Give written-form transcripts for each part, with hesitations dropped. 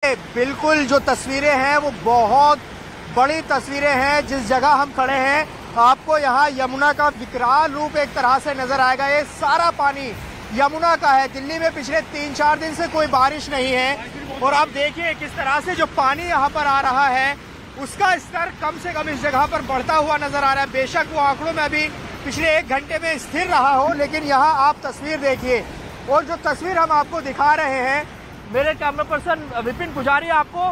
बिल्कुल जो तस्वीरें हैं वो बहुत बड़ी तस्वीरें हैं। जिस जगह हम खड़े हैं आपको यहाँ यमुना का विकराल रूप एक तरह से नजर आएगा। ये सारा पानी यमुना का है। दिल्ली में पिछले 3-4 दिन से कोई बारिश नहीं है और आप देखिए किस तरह से जो पानी यहाँ पर आ रहा है उसका स्तर कम से कम इस जगह पर बढ़ता हुआ नजर आ रहा है। बेशक वो आंकड़ों में अभी पिछले 1 घंटे में स्थिर रहा हो, लेकिन यहाँ आप तस्वीर देखिए। और जो तस्वीर हम आपको दिखा रहे हैं, मेरे कैमरा पर्सन विपिन पुजारी आपको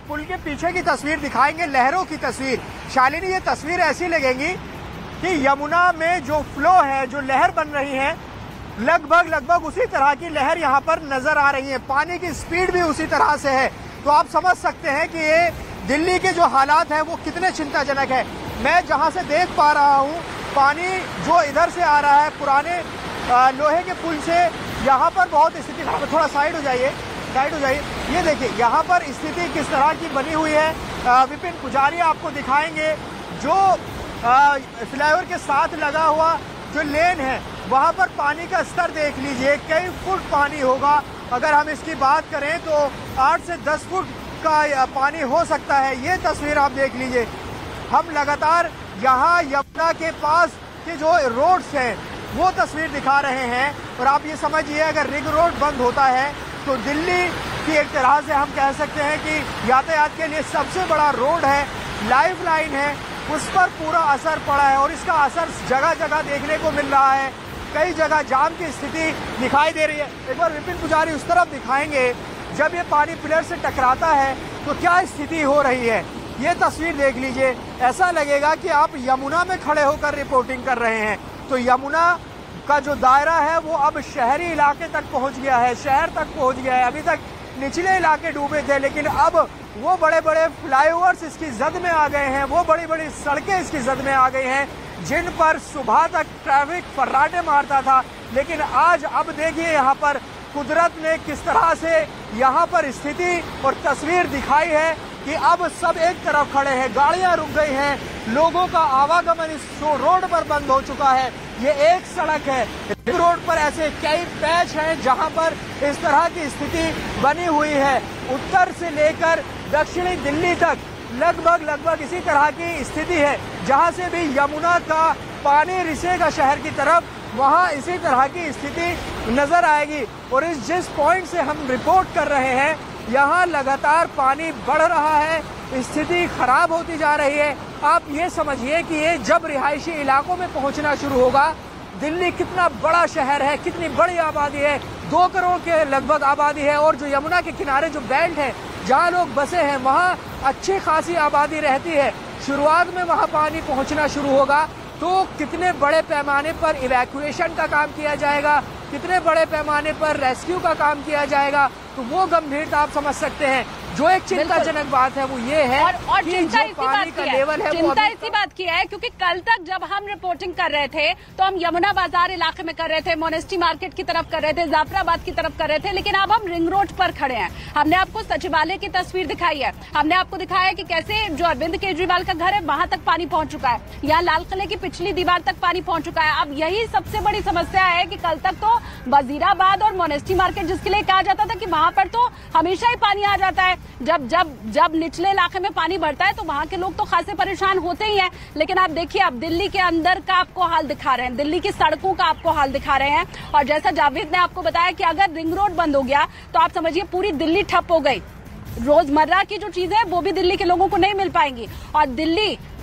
पुल के पीछे की तस्वीर दिखाएंगे, लहरों की तस्वीर। शालिनी, ये तस्वीर ऐसी लगेगी कि यमुना में जो फ्लो है, जो लहर बन रही है, लगभग उसी तरह की लहर यहाँ पर नजर आ रही है। पानी की स्पीड भी उसी तरह से है। तो आप समझ सकते हैं कि ये दिल्ली के जो हालात हैं वो कितने चिंताजनक है। मैं जहाँ से देख पा रहा हूँ पानी जो इधर से आ रहा है पुराने लोहे के पुल से, यहाँ पर बहुत स्थिति, थोड़ा साइड हो जाइए। ये देखिए यहाँ पर स्थिति किस तरह की बनी हुई है। विपिन पुजारी आपको दिखाएंगे। जो फ्लाईओवर के साथ लगा हुआ जो लेन है वहाँ पर पानी का स्तर देख लीजिए, कई फुट पानी होगा। अगर हम इसकी बात करें तो 8 से 10 फुट का पानी हो सकता है। ये तस्वीर आप देख लीजिए। हम लगातार यहाँ यमुना के पास के जो रोड्स हैं वो तस्वीर दिखा रहे हैं। और आप ये समझिए, अगर रिंग रोड बंद होता है तो दिल्ली की एक तरह से हम कह सकते हैं कि यातायात के लिए सबसे बड़ा रोड है, लाइफ लाइन है, उस पर पूरा असर पड़ा है। और इसका असर जगह जगह देखने को मिल रहा है। कई जगह जाम की स्थिति दिखाई दे रही है। एक बार विपिन पुजारी उस तरफ दिखाएंगे, जब ये पानी पिलर से टकराता है तो क्या स्थिति हो रही है। ये तस्वीर देख लीजिए, ऐसा लगेगा कि आप यमुना में खड़े होकर रिपोर्टिंग कर रहे हैं। तो यमुना का जो दायरा है वो अब शहरी इलाके तक पहुंच गया है, शहर तक पहुंच गया है। अभी तक निचले इलाके डूबे थे, लेकिन अब वो बड़े बड़े फ्लाईओवर्स इसकी जद में आ गए हैं, वो बड़ी बड़ी सड़कें इसकी जद में आ गई हैं, जिन पर सुबह तक ट्रैफिक फर्राटे मारता था। लेकिन आज अब देखिए यहाँ पर कुदरत ने किस तरह से यहाँ पर स्थिति और तस्वीर दिखाई है कि अब सब एक तरफ खड़े हैं, गाड़ियां रुक गई हैं, लोगों का आवागमन इस रोड पर बंद हो चुका है। ये एक सड़क है, रोड पर ऐसे कई पैच हैं जहां पर इस तरह की स्थिति बनी हुई है। उत्तर से लेकर दक्षिणी दिल्ली तक लगभग इसी तरह की स्थिति है। जहां से भी यमुना का पानी रिसेगा शहर की तरफ, वहां इसी तरह की स्थिति नजर आएगी। और इस जिस पॉइंट से हम रिपोर्ट कर रहे हैं, यहाँ लगातार पानी बढ़ रहा है, स्थिति खराब होती जा रही है। आप ये समझिए कि ये जब रिहायशी इलाकों में पहुंचना शुरू होगा, दिल्ली कितना बड़ा शहर है, कितनी बड़ी आबादी है, 2 करोड़ के लगभग आबादी है। और जो यमुना के किनारे जो बेल्ट है जहाँ लोग बसे हैं, वहाँ अच्छी खासी आबादी रहती है। शुरुआत में वहाँ पानी पहुँचना शुरू होगा तो कितने बड़े पैमाने पर इवैक्यूएशन का काम किया जाएगा, कितने बड़े पैमाने पर रेस्क्यू का काम किया जाएगा, तो वो गंभीरता आप समझ सकते हैं। जो एक चिंताजनक बात है वो ये है और कि चिंता जो पानी का लेवल है चिंता इसी बात की है क्योंकि कल तक जब हम रिपोर्टिंग कर रहे थे तो हम यमुना बाजार इलाके में कर रहे थे, मोनेस्ट्री मार्केट की तरफ कर रहे थे, जाफराबाद की तरफ कर रहे थे, लेकिन अब हम रिंग रोड पर खड़े हैं। हमने आपको सचिवालय की तस्वीर दिखाई है, हमने आपको दिखाया कि कैसे जो अरविंद केजरीवाल का घर है वहां तक पानी पहुंच चुका है, यहाँ लाल किले की पिछली दीवार तक पानी पहुंच चुका है। अब यही सबसे बड़ी समस्या है कि कल तक तो वजीराबाद और मोनेस्ट्री मार्केट जिसके लिए कहा जाता था कि वहां पर तो हमेशा ही पानी आ जाता है, जब निचले इलाके में पानी बढ़ता है तो वहां के लोग तो खासे परेशान होते ही हैं। लेकिन आप देखिए, अब दिल्ली के अंदर का आपको हाल दिखा रहे हैं, दिल्ली की सड़कों का आपको हाल दिखा रहे हैं। और जैसा जावेद ने आपको बताया कि अगर रिंग रोड बंद हो गया तो आप समझिए पूरी दिल्ली ठप हो गई। रोजमर्रा की जो चीजें हैं वो भी दिल्ली के लोगों को नहीं मिल पाएंगी। और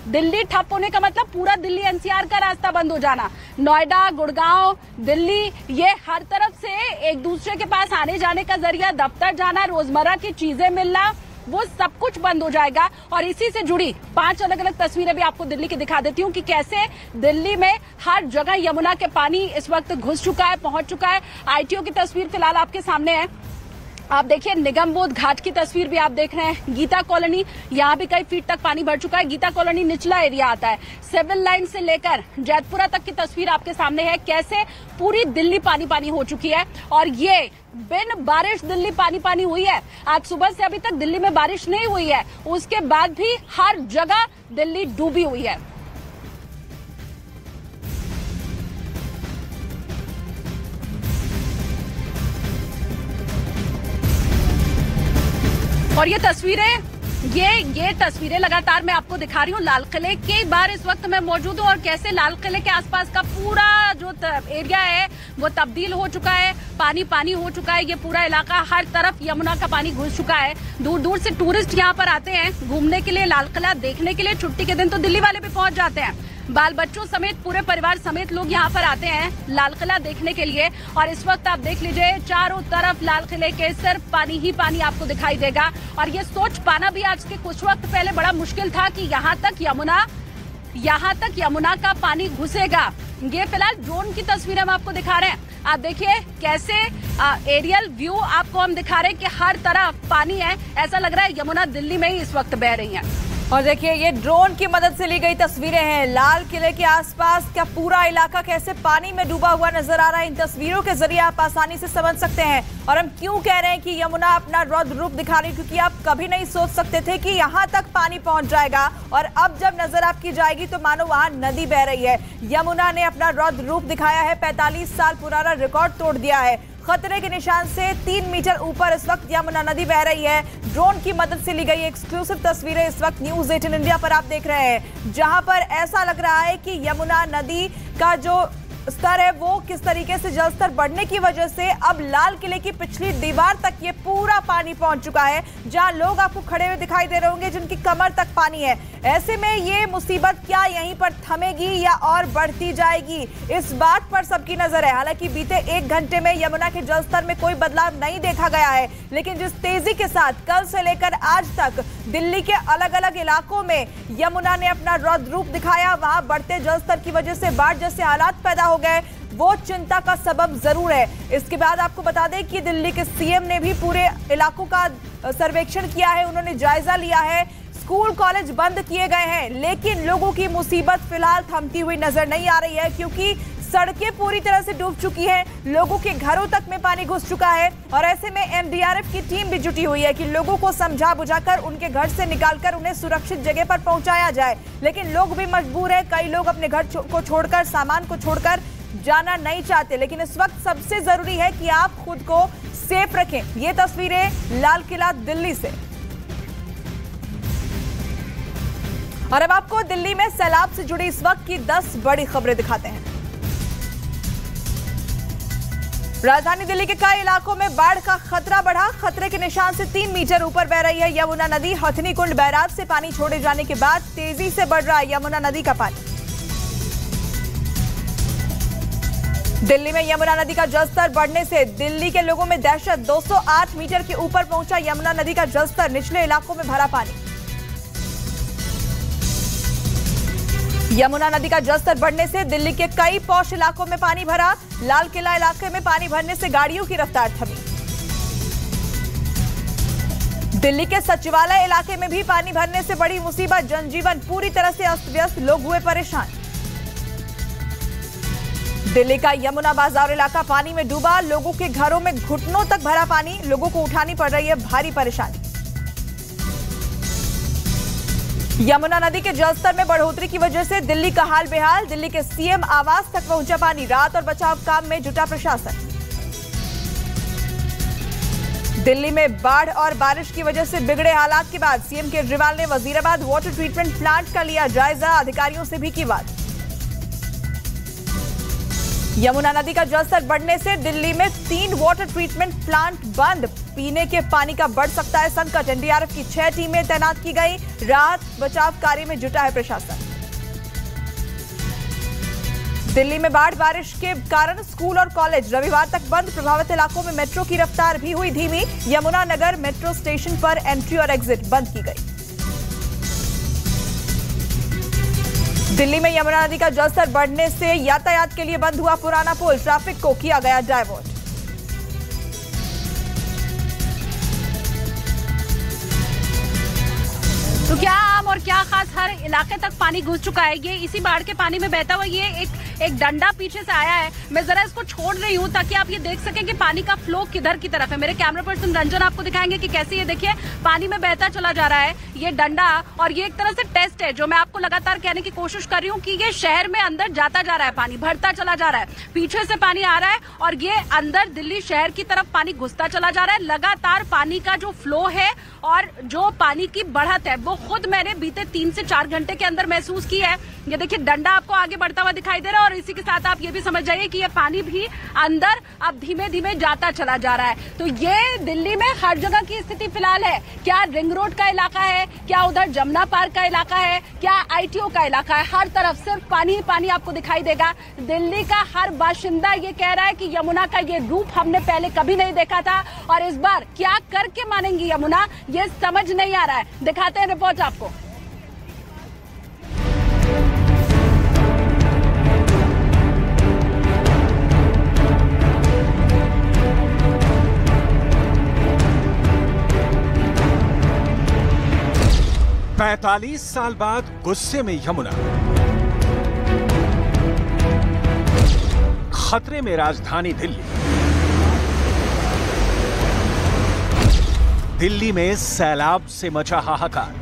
दिल्ली ठप होने का मतलब पूरा दिल्ली एनसीआर का रास्ता बंद हो जाना। नोएडा, गुड़गांव, दिल्ली, ये हर तरफ से एक दूसरे के पास आने जाने का जरिया, दफ्तर जाना, रोजमर्रा की चीजें मिलना, वो सब कुछ बंद हो जाएगा। और इसी से जुड़ी 5 अलग अलग तस्वीरें भी आपको दिल्ली की दिखा देती हूँ कि कैसे दिल्ली में हर जगह यमुना के पानी इस वक्त घुस चुका है, पहुंच चुका है। आईटीओ की तस्वीर फिलहाल आपके सामने है। आप देखिए निगम बोध घाट की तस्वीर भी आप देख रहे हैं। गीता कॉलोनी, यहाँ भी कई फीट तक पानी भर चुका है। गीता कॉलोनी निचला एरिया आता है। सिविल लाइन से लेकर जैतपुरा तक की तस्वीर आपके सामने है, कैसे पूरी दिल्ली पानी पानी हो चुकी है। और ये बिन बारिश दिल्ली पानी पानी हुई है। आज सुबह से अभी तक दिल्ली में बारिश नहीं हुई है, उसके बाद भी हर जगह दिल्ली डूबी हुई है। और ये तस्वीरें लगातार मैं आपको दिखा रही हूँ लाल किले के बाहर इस वक्त मैं मौजूद हूँ और कैसे लाल किले के आसपास का पूरा जो एरिया है वो तब्दील हो चुका है, पानी हो चुका है। ये पूरा इलाका हर तरफ यमुना का पानी घुस चुका है। दूर दूर से टूरिस्ट यहाँ पर आते हैं घूमने के लिए, लाल किला देखने के लिए। छुट्टी के दिन तो दिल्ली वाले भी पहुंच जाते हैं, बाल बच्चों समेत पूरे परिवार समेत लोग यहाँ पर आते हैं लाल किला देखने के लिए। और इस वक्त आप देख लीजिए चारों तरफ लाल किले के सिर्फ पानी ही पानी आपको दिखाई देगा। और ये सोच पाना भी आज के कुछ वक्त पहले बड़ा मुश्किल था कि यहाँ तक यमुना का पानी घुसेगा। ये फिलहाल ड्रोन की तस्वीरें हम आपको दिखा रहे हैं। आप देखिए कैसे एरियल व्यू आपको हम दिखा रहे हैं कि हर तरफ पानी है। ऐसा लग रहा है यमुना दिल्ली में ही इस वक्त बह रही है। और देखिए ये ड्रोन की मदद से ली गई तस्वीरें हैं। लाल किले के आसपास का पूरा इलाका कैसे पानी में डूबा हुआ नजर आ रहा है। इन तस्वीरों के जरिए आप आसानी से समझ सकते हैं। और हम क्यों कह रहे हैं कि यमुना अपना रौद्र रूप दिखा रही है, क्योंकि आप कभी नहीं सोच सकते थे कि यहाँ तक पानी पहुंच जाएगा। और अब जब नजर आपकी जाएगी तो मानो वहां नदी बह रही है। यमुना ने अपना रौद्र रूप दिखाया है, 45 साल पुराना रिकॉर्ड तोड़ दिया है। खतरे के निशान से 3 मीटर ऊपर इस वक्त यमुना नदी बह रही है। ड्रोन की मदद से ली गई एक्सक्लूसिव तस्वीरें इस वक्त न्यूज़ 18 इंडिया पर आप देख रहे हैं, जहां पर ऐसा लग रहा है कि यमुना नदी का जो स्तर है वो किस तरीके से जलस्तर बढ़ने की वजह से अब लाल किले की पिछली दीवार तक ये पूरा पानी पहुंच चुका है। जहां लोग आपको खड़े हुए दिखाई दे रहे होंगे जिनकी कमर तक पानी है। ऐसे में ये मुसीबत क्या यहीं पर थमेगी या और बढ़ती जाएगी, इस बात पर सबकी नजर है। हालांकि बीते 1 घंटे में यमुना के जलस्तर में कोई बदलाव नहीं देखा गया है, लेकिन जिस तेजी के साथ कल से लेकर आज तक दिल्ली के अलग अलग इलाकों में यमुना ने अपना रौद्र रूप दिखाया, वहां बढ़ते जलस्तर की वजह से बाढ़ जैसे हालात पैदा हो गए, वो चिंता का सबब जरूर है। इसके बाद आपको बता दें कि दिल्ली के सीएम ने भी पूरे इलाकों का सर्वेक्षण किया है, उन्होंने जायजा लिया है। स्कूल कॉलेज बंद किए गए हैं, लेकिन लोगों की मुसीबत फिलहाल थमती हुई नजर नहीं आ रही है, क्योंकि सड़कें पूरी तरह से डूब चुकी हैं, लोगों के घरों तक में पानी घुस चुका है। और ऐसे में एनडीआरएफ की टीम भी जुटी हुई है कि लोगों को समझा बुझाकर उनके घर से निकालकर उन्हें सुरक्षित जगह पर पहुंचाया जाए। लेकिन लोग भी मजबूर है, कई लोग अपने घर को छोड़कर, सामान को छोड़कर जाना नहीं चाहते। लेकिन इस वक्त सबसे जरूरी है कि आप खुद को सेफ रखें। ये तस्वीरें लाल किला दिल्ली से। और अब आपको दिल्ली में सैलाब से जुड़ी इस वक्त की 10 बड़ी खबरें दिखाते हैं। राजधानी दिल्ली के कई इलाकों में बाढ़ का खतरा बढ़ा, खतरे के निशान से 3 मीटर ऊपर बह रही है यमुना नदी। हथनी कुंड बैराज से पानी छोड़े जाने के बाद तेजी से बढ़ रहा है यमुना नदी का पानी। दिल्ली में यमुना नदी का जलस्तर बढ़ने से दिल्ली के लोगों में दहशत। 208 मीटर के ऊपर पहुंचा यमुना नदी का जलस्तर, निचले इलाकों में भरा पानी। यमुना नदी का जलस्तर बढ़ने से दिल्ली के कई पॉश इलाकों में पानी भरा। लाल किला इलाके में पानी भरने से गाड़ियों की रफ्तार थमी। दिल्ली के सचिवालय इलाके में भी पानी भरने से बड़ी मुसीबत, जनजीवन पूरी तरह से अस्त व्यस्त, लोग हुए परेशान। दिल्ली का यमुना बाजार इलाका पानी में डूबा, लोगों के घरों में घुटनों तक भरा पानी, लोगों को उठानी पड़ रही है भारी परेशानी। यमुना नदी के जलस्तर में बढ़ोतरी की वजह से दिल्ली का हाल बेहाल, दिल्ली के सीएम आवास तक पहुंचा पानी, राहत और बचाव काम में जुटा प्रशासन। दिल्ली में बाढ़ और बारिश की वजह से बिगड़े हालात के बाद सीएम केजरीवाल ने वजीराबाद वाटर ट्रीटमेंट प्लांट का लिया जायजा, अधिकारियों से भी की बात। यमुना नदी का जलस्तर बढ़ने से दिल्ली में 3 वाटर ट्रीटमेंट प्लांट बंद, पीने के पानी का बढ़ सकता है संकट। एनडीआरएफ की 6 टीमें तैनात की गई, राहत बचाव कार्य में जुटा है प्रशासन। दिल्ली में बाढ़ बारिश के कारण स्कूल और कॉलेज रविवार तक बंद, प्रभावित इलाकों में मेट्रो की रफ्तार भी हुई धीमी। यमुना नगर मेट्रो स्टेशन पर एंट्री और एग्जिट बंद की गई। दिल्ली में यमुना नदी का जलस्तर बढ़ने से यातायात के लिए बंद हुआ पुराना पुल, ट्रैफिक को किया गया डायवर्ट। तो क्या आम और क्या खास हर इलाके तक पानी घुस चुका है। ये इसी बाढ़ के पानी में बहता हुआ ये एक डंडा पीछे से आया है। मैं जरा इसको छोड़ रही हूँ ताकि आप ये देख सकें कि पानी का फ्लो किधर की तरफ है। मेरे कैमरा पर्सन रंजन आपको दिखाएंगे कि कैसे ये देखिए पानी में बहता चला जा रहा है ये डंडा। और ये एक तरह से टेस्ट है जो मैं आपको लगातार कहने की कोशिश कर रही हूँ कि ये शहर में अंदर जाता जा रहा है, पानी भरता चला जा रहा है, पीछे से पानी आ रहा है और ये अंदर दिल्ली शहर की तरफ पानी घुसता चला जा रहा है। लगातार पानी का जो फ्लो है और जो पानी की बढ़त है वो खुद मैंने बीते 3 से 4 घंटे के अंदर महसूस की है। ये देखिए डंडा आपको आगे बढ़ता हुआ दिखाई दे रहा है और इसी के साथ आप ये भी समझ जाइए कि ये पानी भी अंदर अब धीमे धीमे जाता चला जा रहा है। तो ये दिल्ली में हर जगह की स्थिति फिलहाल है। क्या रिंग रोड का इलाका है, क्या उधर जमुना पार्क का इलाका है, क्या आईटीओ का इलाका है, हर तरफ सिर्फ पानी ही पानी आपको दिखाई देगा। दिल्ली का हर बाशिंदा ये कह रहा है कि यमुना का ये रूप हमने पहले कभी नहीं देखा था और इस बार क्या करके मानेंगी यमुना ये समझ नहीं आ रहा है। दिखाते हैं रिपोर्ट आपको। पैंतालीस साल बाद गुस्से में यमुना, खतरे में राजधानी दिल्ली। दिल्ली में सैलाब से मचा हाहाकार,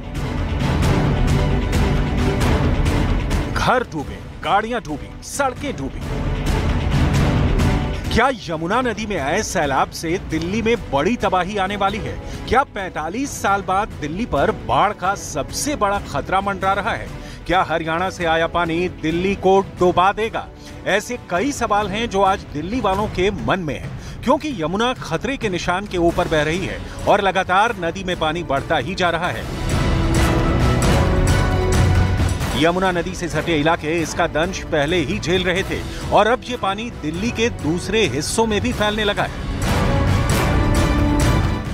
घर डूबे, गाड़ियां डूबी, सड़कें डूबी। क्या यमुना नदी में आए सैलाब से दिल्ली में बड़ी तबाही आने वाली है? क्या 45 साल बाद दिल्ली पर बाढ़ का सबसे बड़ा खतरा मंडरा रहा है? क्या हरियाणा से आया पानी दिल्ली को डुबा देगा? ऐसे कई सवाल हैं जो आज दिल्ली वालों के मन में है, क्योंकि यमुना खतरे के निशान के ऊपर बह रही है और लगातार नदी में पानी बढ़ता ही जा रहा है। यमुना नदी से सटे इलाके इसका दंश पहले ही झेल रहे थे और अब ये पानी दिल्ली के दूसरे हिस्सों में भी फैलने लगा है।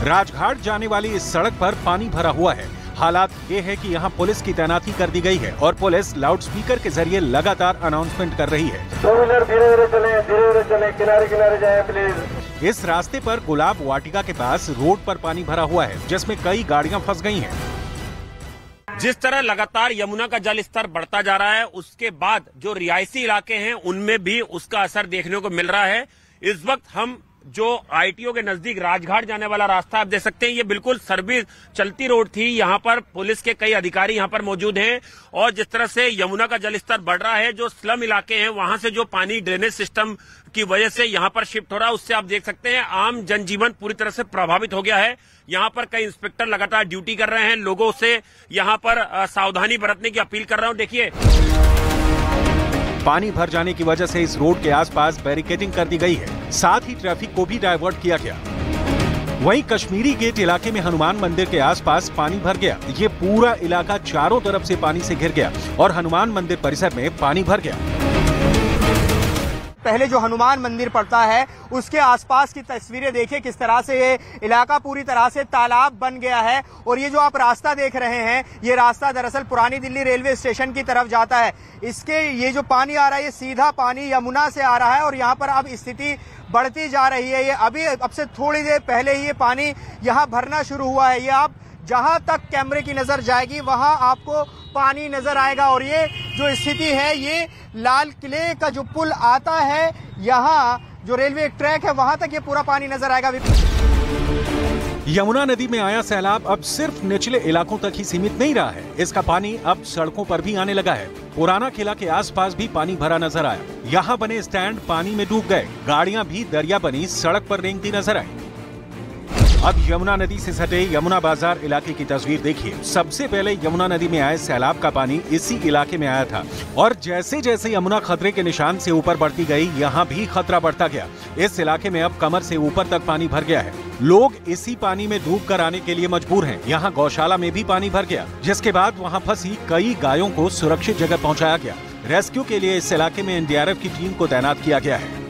राजघाट जाने वाली इस सड़क पर पानी भरा हुआ है। हालात ये है कि यहाँ पुलिस की तैनाती कर दी गई है और पुलिस लाउडस्पीकर के जरिए लगातार अनाउंसमेंट कर रही है। धीरे चले, किनारे जाए प्लीज। इस रास्ते पर गुलाब वाटिका के पास रोड पर पानी भरा हुआ है, जिसमें कई गाड़ियां फंस गई हैं। जिस तरह लगातार यमुना का जल स्तर बढ़ता जा रहा है, उसके बाद जो रिहायशी इलाके हैं उनमें भी उसका असर देखने को मिल रहा है। इस वक्त हम जो आईटीओ के नजदीक राजघाट जाने वाला रास्ता आप देख सकते हैं, ये बिल्कुल सर्विस चलती रोड थी। यहाँ पर पुलिस के कई अधिकारी यहाँ पर मौजूद हैं और जिस तरह से यमुना का जल स्तर बढ़ रहा है, जो स्लम इलाके हैं वहां से जो पानी ड्रेनेज सिस्टम की वजह से यहाँ पर शिफ्ट हो रहा है, उससे आप देख सकते हैं आम जनजीवन पूरी तरह से प्रभावित हो गया है। यहाँ पर कई इंस्पेक्टर लगातार ड्यूटी कर रहे हैं, लोगों से यहाँ पर सावधानी बरतने की अपील कर रहा हूँ। देखिए पानी भर जाने की वजह से इस रोड के आसपास बैरिकेडिंग कर दी गई है, साथ ही ट्रैफिक को भी डाइवर्ट किया गया। वहीं कश्मीरी गेट इलाके में हनुमान मंदिर के आसपास पानी भर गया। ये पूरा इलाका चारों तरफ से पानी से घिर गया और हनुमान मंदिर परिसर में पानी भर गया। पहले जो हनुमान मंदिर पड़ता है उसके आसपास की तस्वीरें देखिए, किस तरह से ये इलाका पूरी तरह से तालाब बन गया है। और ये जो आप रास्ता देख रहे हैं, ये रास्ता दरअसल पुरानी दिल्ली रेलवे स्टेशन की तरफ जाता है। इसके ये जो पानी आ रहा है, ये सीधा पानी यमुना से आ रहा है और यहाँ पर अब स्थिति बढ़ती जा रही है। ये अब से थोड़ी देर पहले ही ये पानी यहाँ भरना शुरू हुआ है। ये आप जहां तक कैमरे की नजर जाएगी वहां आपको पानी नजर आएगा। और ये जो स्थिति है, ये लाल किले का जो पुल आता है, यहाँ जो रेलवे ट्रैक है वहां तक ये पूरा पानी नजर आएगा। यमुना नदी में आया सैलाब अब सिर्फ निचले इलाकों तक ही सीमित नहीं रहा है, इसका पानी अब सड़कों पर भी आने लगा है। पुराना किला के आसपास भी पानी भरा नजर आया। यहाँ बने स्टैंड पानी में डूब गए, गाड़ियां भी दरिया बनी सड़क पर रेंगती नजर आई। अब यमुना नदी से सटे यमुना बाजार इलाके की तस्वीर देखिए। सबसे पहले यमुना नदी में आए सैलाब का पानी इसी इलाके में आया था और जैसे जैसे यमुना खतरे के निशान से ऊपर बढ़ती गई, यहाँ भी खतरा बढ़ता गया। इस इलाके में अब कमर से ऊपर तक पानी भर गया है। लोग इसी पानी में डूबकर आने के लिए मजबूर हैं। यहाँ गौशाला में भी पानी भर गया, जिसके बाद वहाँ फंसी कई गायों को सुरक्षित जगह पहुँचाया गया। रेस्क्यू के लिए इस इलाके में एनडीआरएफ की टीम को तैनात किया गया है।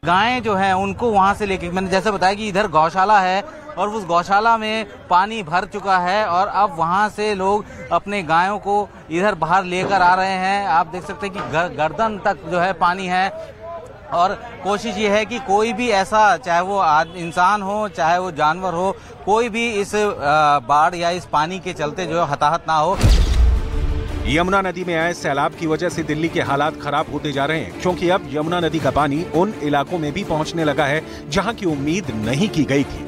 गायें जो है उनको वहां से लेके, मैंने जैसे बताया कि इधर गौशाला है और उस गौशाला में पानी भर चुका है और अब वहां से लोग अपने गायों को इधर बाहर लेकर आ रहे हैं। आप देख सकते हैं कि गर्दन तक जो है पानी है और कोशिश ये है कि कोई भी ऐसा, चाहे वो इंसान हो चाहे वो जानवर हो, कोई भी इस बाढ़ या इस पानी के चलते जो हताहत ना हो। यमुना नदी में आए सैलाब की वजह से दिल्ली के हालात खराब होते जा रहे हैं, क्योंकि अब यमुना नदी का पानी उन इलाकों में भी पहुंचने लगा है जहां की उम्मीद नहीं की गई थी।